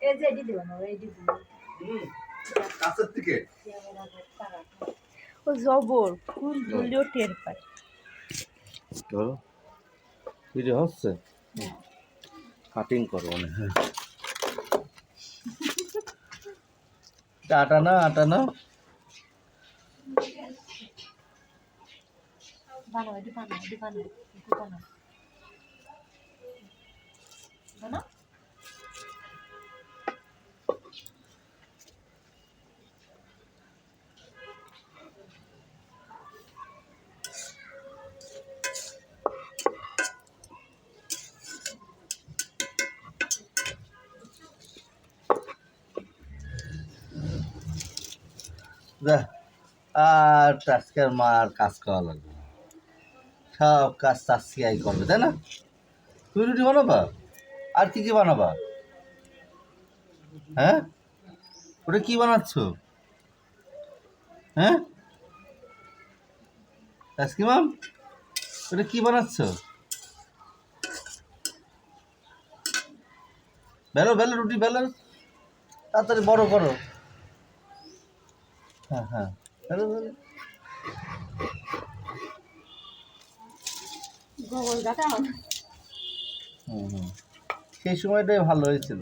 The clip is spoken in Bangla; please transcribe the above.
এই যে এডি দিও না এই দিব কাছের থেকে ও জবর ফুল ধরলেও টের পায় ধরো ভিডিও হচ্ছে কাটিং করো মনে হ্যাঁ আটা না বানাও এডি বানাও একটু বানাও বানাও আর আজকের মার কাজ করা লাগবে সব কাজ চাষিয়াই করবে তাই না তুমি রুটি বানাবা আর কি কি বানাবা হ্যাঁ ওটা কি বানাচ্ছ হ্যাঁ আইসক্রিম ওটা কি বানাচ্ছ বেলো বেলো রুটি বেলো তাড়াতাড়ি বড় করো হ্যাঁ হ্যাঁ বেলো বেলো গোগল গাটা হুম সেই সময়টাই ভালো হয়েছিল